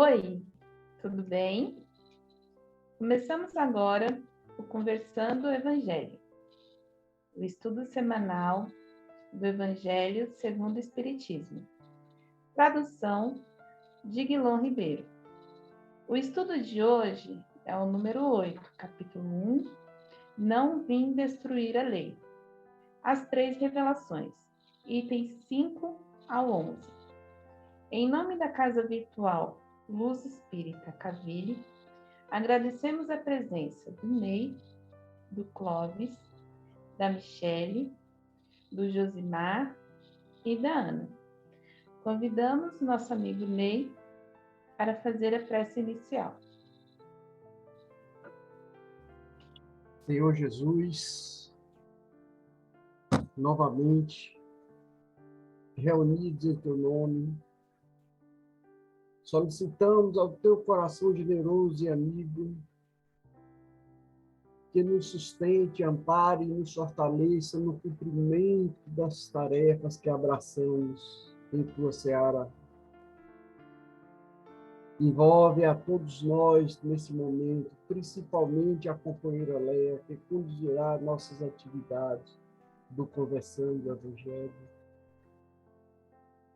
Oi, tudo bem? Começamos agora o Conversando o Evangelho, o estudo semanal do Evangelho segundo o Espiritismo. Tradução de Guilom Ribeiro. O estudo de hoje é o número 8, capítulo 1, Não vim destruir a lei. As três revelações, itens 5 ao 11. Em nome da Casa Virtual Luz Espírita Caville, agradecemos a presença do Ney, do Clóvis, da Michele, do Josimar e da Ana. Convidamos nosso amigo Ney para fazer a prece inicial. Senhor Jesus, novamente reunidos em teu nome, solicitamos ao teu coração generoso e amigo que nos sustente, ampare e nos fortaleça no cumprimento das tarefas que abraçamos em tua seara. Envolve a todos nós nesse momento, principalmente a companheira Léa, que conduzirá nossas atividades do Conversando o Evangelho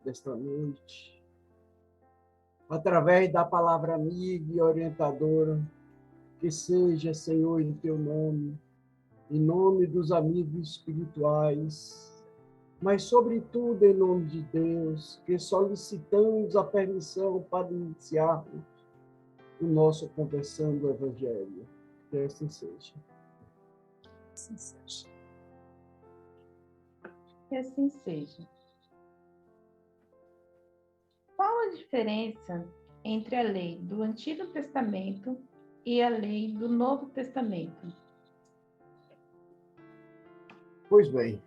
desta noite, através da palavra amiga e orientadora, que seja, Senhor, em teu nome, em nome dos amigos espirituais, mas, sobretudo, em nome de Deus, que solicitamos a permissão para iniciarmos o nosso Conversando o Evangelho. Que assim seja. Assim seja. Que assim seja. Qual a diferença entre a lei do Antigo Testamento e a lei do Novo Testamento? Pois bem,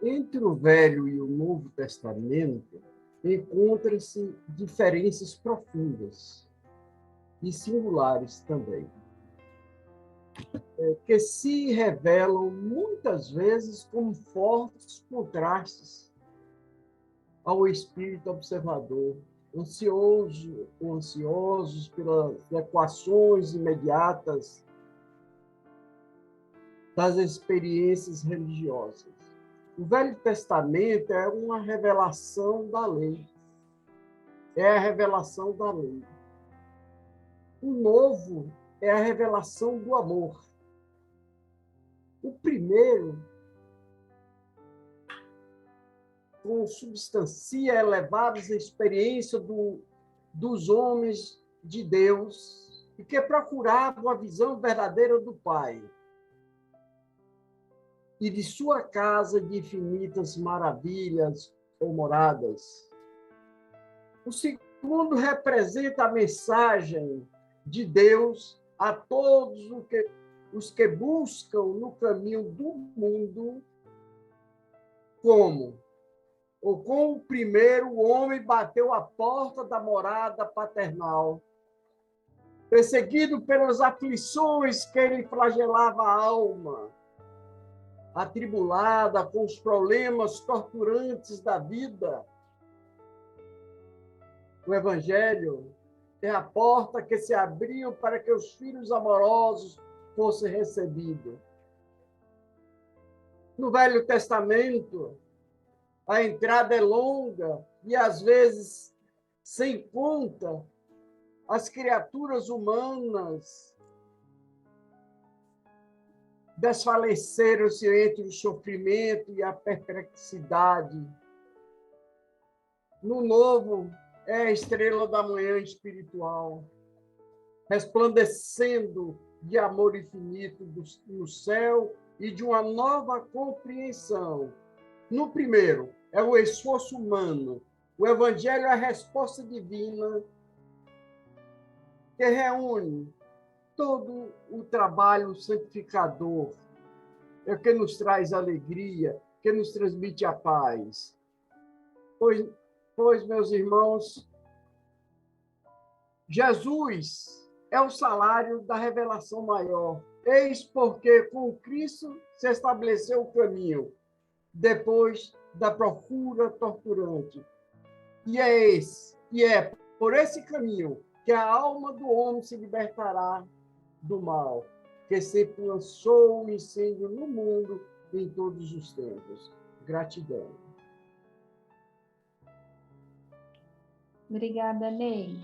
entre o Velho e o Novo Testamento, encontram-se diferenças profundas e singulares também, que se revelam muitas vezes como fortes contrastes ao espírito observador, ansiosos pelas equações imediatas das experiências religiosas. O Velho Testamento é uma revelação da lei. É a revelação da lei. O Novo é a revelação do amor. O primeiro consubstancia elevadas experiências dos homens de Deus e que procuravam a visão verdadeira do Pai e de sua casa de infinitas maravilhas ou moradas. O segundo representa a mensagem de Deus a todos os que buscam no caminho do mundo, como o primeiro o homem bateu a porta da morada paternal, perseguido pelas aflições que lhe flagelava a alma, atribulada com os problemas torturantes da vida. O Evangelho é a porta que se abriu para que os filhos amorosos fossem recebidos. No Velho Testamento, a entrada é longa e, às vezes, sem conta. As criaturas humanas desfaleceram-se entre o sofrimento e a perplexidade. No Novo, é a estrela da manhã espiritual, resplandecendo de amor infinito no céu e de uma nova compreensão. No primeiro, é o esforço humano O Evangelho é a resposta divina que reúne todo o trabalho santificador, é o que nos traz alegria, que nos transmite a paz. Pois, meus irmãos, Jesus é o salário da revelação maior. Eis porque com Cristo se estabeleceu o caminho, depois da procura torturante. E é por esse caminho que a alma do homem se libertará do mal, que sempre lançou o incêndio no mundo em todos os tempos. Gratidão. Obrigada, Ney.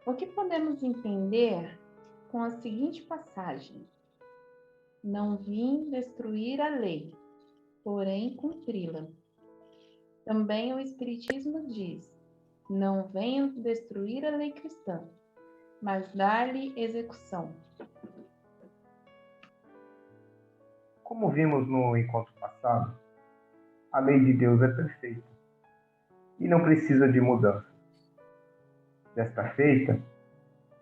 O que podemos entender com a seguinte passagem? Não vim destruir a lei, porém cumpri-la. Também o Espiritismo diz: não venho destruir a lei cristã, mas dar-lhe execução. Como vimos no encontro passado, a lei de Deus é perfeita e não precisa de mudança. Desta feita,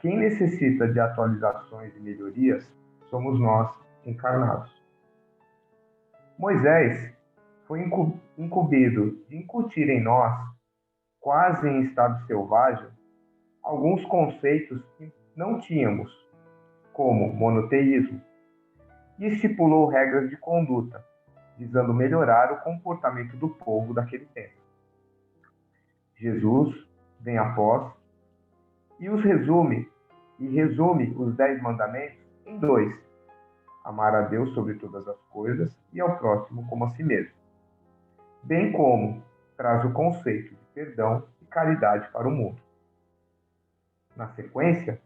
quem necessita de atualizações e melhorias somos nós, encarnados. Moisés foi incumbido de incutir em nós, quase em estado selvagem, alguns conceitos que não tínhamos, como monoteísmo, e estipulou regras de conduta, visando melhorar o comportamento do povo daquele tempo. Jesus vem após e resume os 10 mandamentos em 2: amar a Deus sobre todas as coisas e ao próximo como a si mesmo, bem como traz o conceito de perdão e caridade para o mundo. Na sequência,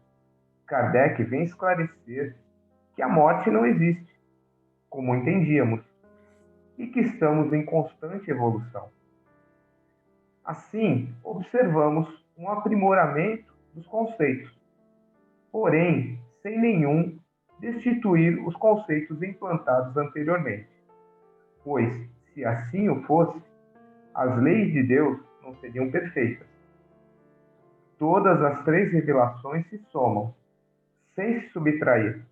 Kardec vem esclarecer que a morte não existe, como entendíamos, e que estamos em constante evolução. Assim, observamos um aprimoramento dos conceitos, porém, sem nenhum destituir os conceitos implantados anteriormente, pois, se assim o fosse, as leis de Deus não seriam perfeitas. Todas as 3 revelações se somam, sem se subtrair.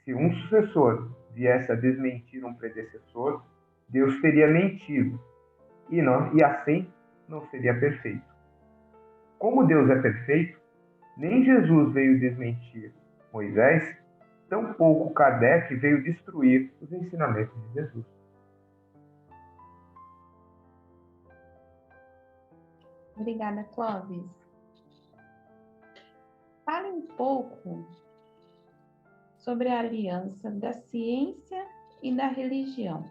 Se um sucessor viesse a desmentir um predecessor, Deus teria mentido, e assim não seria perfeito. Como Deus é perfeito, nem Jesus veio desmentir Moisés, tampouco Kardec veio destruir os ensinamentos de Jesus. Obrigada, Clóvis. Fale um pouco sobre a aliança da ciência e da religião.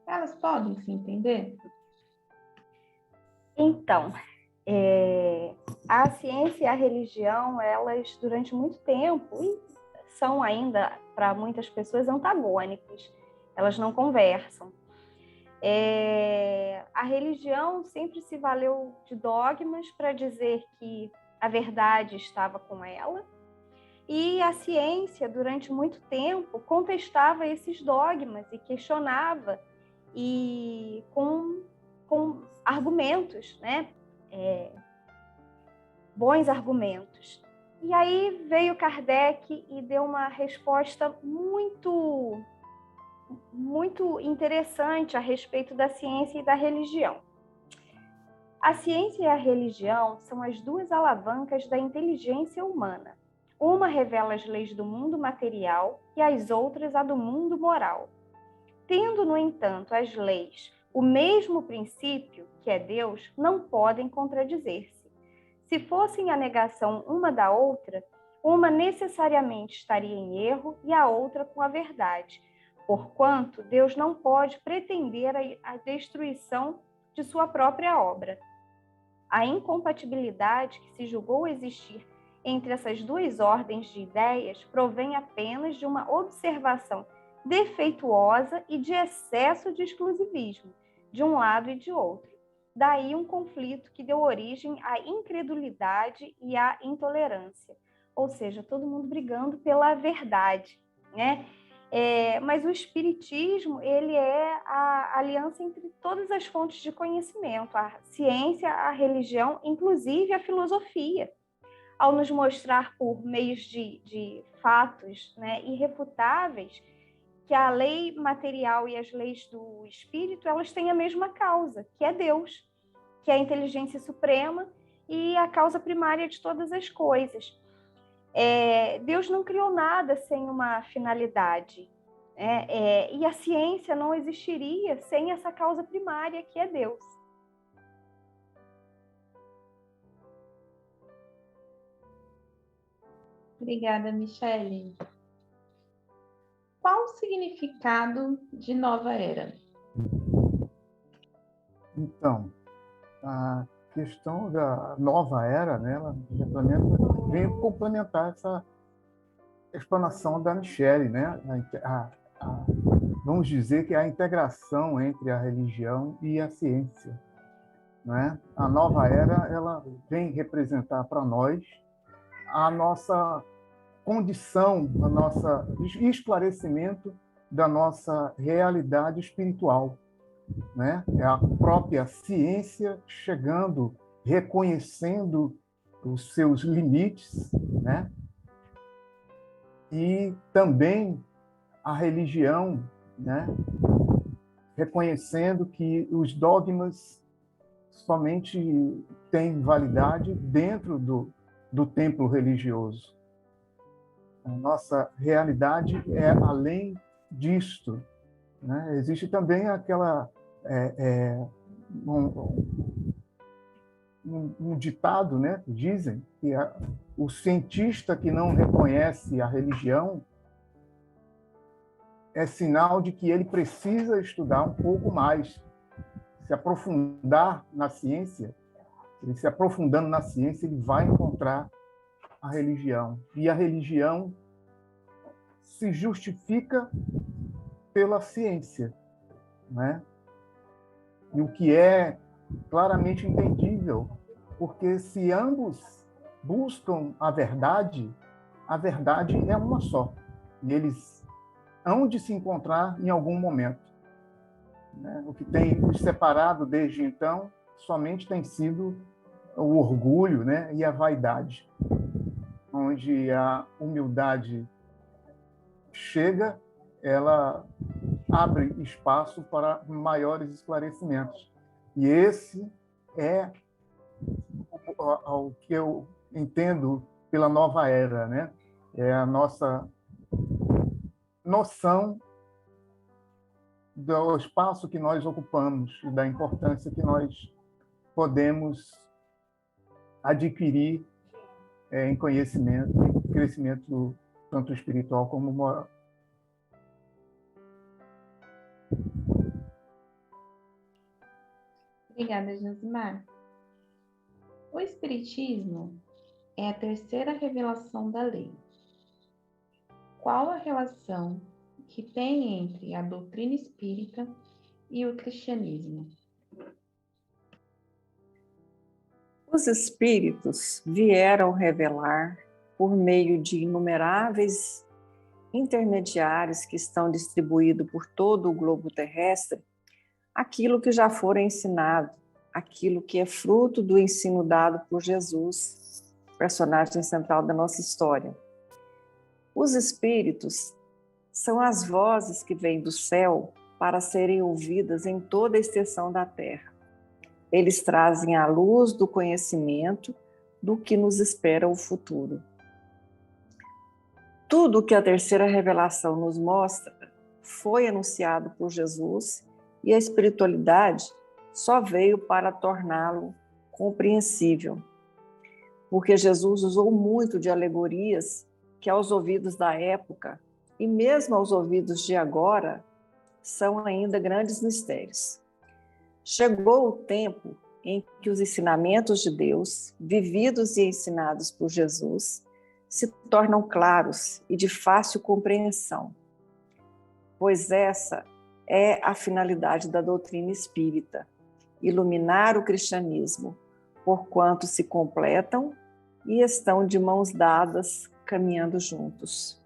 Elas podem se entender? Então, a ciência e a religião, elas durante muito tempo, e são ainda para muitas pessoas antagônicas, elas não conversam. A religião sempre se valeu de dogmas para dizer que a verdade estava com ela, e a ciência, durante muito tempo, contestava esses dogmas e questionava, e com argumentos, né? Bons argumentos. E aí veio Kardec e deu uma resposta muito interessante a respeito da ciência e da religião. A ciência e a religião são as 2 alavancas da inteligência humana. Uma revela as leis do mundo material e as outras a do mundo moral. Tendo, no entanto, as leis o mesmo princípio, que é Deus, não podem contradizer-se. Se fossem a negação uma da outra, uma necessariamente estaria em erro e a outra com a verdade, porquanto Deus não pode pretender a destruição de sua própria obra. A incompatibilidade que se julgou existir entre essas 2 ordens de ideias provém apenas de uma observação defeituosa e de excesso de exclusivismo, de um lado e de outro. Daí um conflito que deu origem à incredulidade e à intolerância, ou seja, todo mundo brigando pela verdade, né? Mas o Espiritismo, ele é a aliança entre todas as fontes de conhecimento, a ciência, a religião, inclusive a filosofia, ao nos mostrar por meios de fatos, né, irrefutáveis, que a lei material e as leis do espírito, elas têm a mesma causa, que é Deus, que é a inteligência suprema e a causa primária de todas as coisas. Deus não criou nada sem uma finalidade, né? E a ciência não existiria sem essa causa primária, que é Deus. Obrigada, Michele. Qual o significado de nova era? Então, a questão da nova era, né, ela vem complementar essa explanação da Michele, né? Vamos dizer que é a integração entre a religião e a ciência, né? A nova era, ela vem representar para nós a nossa condição, a nossa esclarecimento da nossa realidade espiritual, né? É a própria ciência chegando, reconhecendo os seus limites, né? E também a religião, né? Reconhecendo que os dogmas somente têm validade dentro do templo religioso. A nossa realidade é além disto, né? Existe também aquela um ditado, né? Dizem que o cientista que não reconhece a religião é sinal de que ele precisa estudar um pouco mais, se aprofundar na ciência. Ele se aprofundando na ciência, ele vai encontrar a religião. E a religião se justifica pela ciência, né? E o que é claramente entendível, porque se ambos buscam a verdade é uma só. E eles hão de se encontrar em algum momento, né? O que tem os separado desde então somente tem sido o orgulho, né? E a vaidade, onde a humildade chega, ela abre espaço para maiores esclarecimentos. E esse é o que eu entendo pela nova era, né? É a nossa noção do espaço que nós ocupamos e da importância que nós podemos adquirir em conhecimento, em crescimento tanto espiritual como moral. Obrigada, Josimar. O Espiritismo é a terceira revelação da lei. Qual a relação que tem entre a doutrina espírita e o cristianismo? Os espíritos vieram revelar, por meio de inumeráveis intermediários que estão distribuídos por todo o globo terrestre, aquilo que já fora ensinado, aquilo que é fruto do ensino dado por Jesus, personagem central da nossa história. Os espíritos são as vozes que vêm do céu para serem ouvidas em toda a extensão da terra. Eles trazem a luz do conhecimento do que nos espera o futuro. Tudo o que a terceira revelação nos mostra foi anunciado por Jesus e a espiritualidade só veio para torná-lo compreensível. Porque Jesus usou muito de alegorias que aos ouvidos da época e mesmo aos ouvidos de agora são ainda grandes mistérios. Chegou o tempo em que os ensinamentos de Deus, vividos e ensinados por Jesus, se tornam claros e de fácil compreensão, pois essa é a finalidade da doutrina espírita, iluminar o cristianismo, porquanto se completam e estão de mãos dadas, caminhando juntos.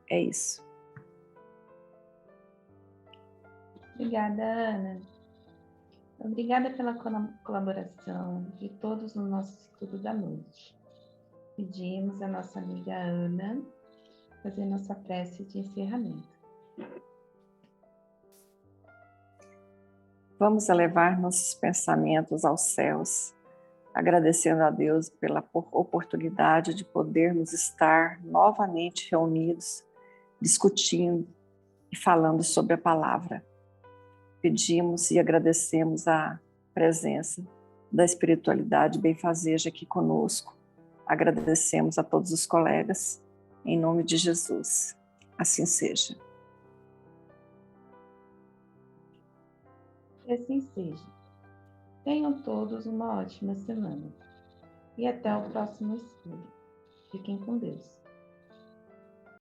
É isso. Obrigada, Ana. Obrigada pela colaboração de todos no nosso estudo da noite. Pedimos à nossa amiga Ana fazer nossa prece de encerramento. Vamos elevar nossos pensamentos aos céus, agradecendo a Deus pela oportunidade de podermos estar novamente reunidos, discutindo e falando sobre a palavra. Pedimos e agradecemos a presença da espiritualidade benfazeja aqui conosco. Agradecemos a todos os colegas, em nome de Jesus. Assim seja. Que assim seja. Tenham todos uma ótima semana. E até o próximo estudo. Fiquem com Deus.